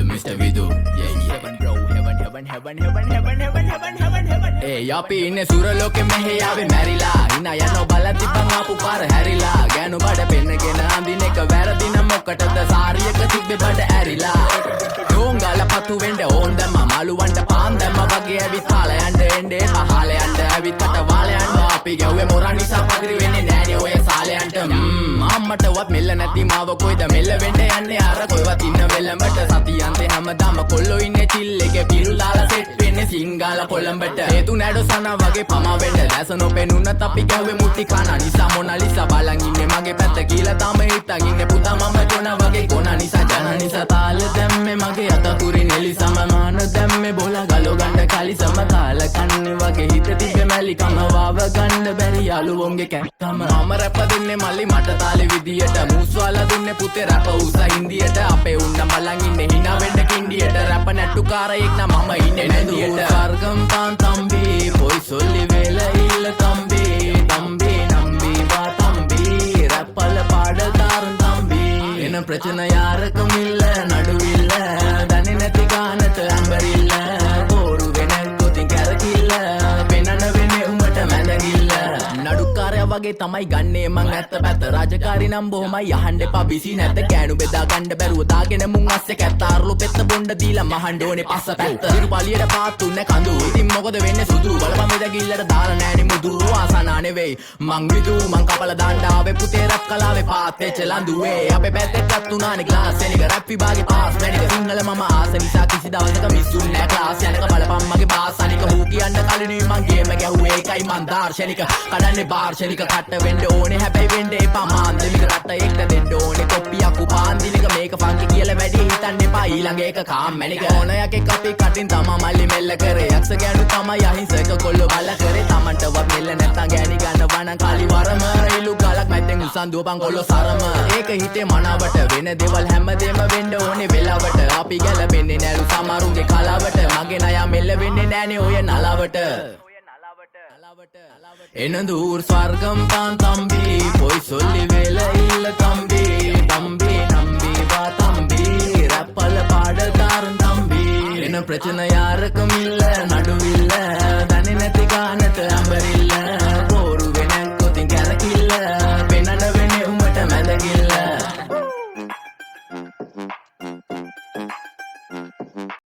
Mr. Vidu, heaven bro, heaven. Hey, අපි ඉන්නේ සුරලෝකෙ මෙහෙ ආවේ මැරිලා. හිනා යනවා බලද්දි බං ආපු පාර හැරිලා. ගෑනු බඩ පෙන්නගෙන අඳින එක වැරදි නම් මොකටද සාරියක තිබ්බේ බඩ ඇරිලා. ඩෝංගල පතු වෙන්න ඕන් දැම්ම මාළුවන්ට පාන් දැම්ම වගේ ඇවිත් කාල යන්න එන්නේ පහල යන්න ඇවිත් කට වාල යන්න අපි ගැව්වේ මොරා නිසා පදිරි වෙන්නේ නෑනේ ඔය සාලයන්ට. අම්මටවත් මෙල්ල නැති මාව කොයිද මෙල්ල වෙන්න යන්නේ අර කොයිවත් ඉන්න වෙලඹට සතියන්තේ හැමදාම කොල්ලෝ ඉන්නේ චිල් එකේ පිරුලාලා සෙට් වෙන්නේ සිංගාල කොළඹට. හේතු නැඩෝ සනා වගේ පමා වෙන්න දැස නොපෙනුනත් අපි ගැව්වේ මුට්ටි කන නිසා මොනාලිසා බලන් ඉන්නේ මගේ පැත්ත කියලා තාම හිතන් ඉන්නේ පුතා මම ජොනා වගේ කොනා නිසා ජන නිසා තාල දැම්මේ මගේ අතතුරින් එලිසම මාන දැම්මේ බෝලා ගලෝ ගන්න කලිසම කාල කන්නේ වගේ හිත තිබ්බේ මැලිකම වාව ගන්න බැරි යාළුවෝන්ගේ කැක්කම. මම රැප දෙන්නේ මල්ලි මට තාලේ විදියට මූස්වාලා දුන්නේ පුතේ රැප උස හින්දියට අපේ උන්නම් බලන් ඉන්නේ hina වෙන්න කින්ඩියට රැප නැට්ටුකාරයෙක් නම් මම ඉන්නේ නැදියට. ස්වර්ගම් තාන් තම්බි පොයි සොල්ලි වේල ඉල්ල තම්බි තම්බි නම්බි වා තම්බි රැප්පල පාඩදාරන් තම්බි එන ප්‍රචන යාරකම ඉල්ල නඩුවිල්ල දන්නේ නැති ගානට අම්බරිල්ල බෝරු වෙන කොතින් කැරකිල්ල වෙනන වෙන්නේ උඹට මැදගිල්ල. නඩුකාරයා වගේ තමයි ගන්නේ මං ඇත්ත පැත්ත රාජකාරී නම් බොහොමයි අහන්න එපා බිසි නැත කෑනු බෙදා ගන්න බැරුව දාගෙන මුන් අස්සේ කැත්ත අරලු පෙත්ත බොණ්ඩ දීලා මහන්න ඕනේ පස්ස පැත්ත ඉරු පලියට පාත්තුන්නේ කඳු ඉතින් මොකද වෙන්නේ සුදු බලපන් මෙදගිල්ලට දාලා නෑනේ මුදු ආසනා නෙවෙයි මං විදු මං කපල දාන්න ආවේ පුතේ රැප් කලාවේ පාත් වෙච්ච ලඳුවේ අපේ පැත්තටත් උනානේ ක්ලාස් එනික රැප් විභාගේ පාස් වෙනික සිංහල මම ආස නිසා කිසි දවසක මිස්සුන් නෑ ක්ලාස් යනක බලපන් මගේ පාස් අනික හූ කියන්න කලිනුයි මං ගේම ගැහුවේ ඒකයි මං දාර්ශනික කඩන්නේ බාර්ශනික කට වෙන්න ඕනේ හැබැයි වෙන්න එපා මාන්දමික රට එක්ක දෙන්න ඕනේ කොප්පියක් උපාන්දිනික මේක ෆන්කි කියලා වැඩි හිතන්න එපා ඊළඟ එක කාම්මැනික ඕනයක් එක්ක අපි කටින් තමා මල්ලි මෙල්ල කරේ යක්ෂ ගෑනු තමයි අහිංසක කොල්ලෝ බල කරේ තමන්ටවත් මෙල්ල නැත්තම් ගෑණි ගන්නවා නම් කාලි වරම රයිලු ගලක් මැද්දෙන් උසන් දුවපන් කොල්ලෝ සරම ඒක හිතේ මනාවට වෙන දේවල් හැමදේම වෙන්න ඕනේ වෙලාවට අපි ගැලපෙන්නේ නෑලු සමරුන්ගේ කලාවට මගේ නයා මෙල්ල වෙන්නේ නෑනේ ඔය නලාවට. එන දූර් ස්වර්ගම් තාන් තම්බි පොයි සොල්ලි වේල ඉල්ල තම්බි තම්බි නම්බි වා තම්බි රැප්පල පාඩදාරන් තම්බි එන ප්‍රචන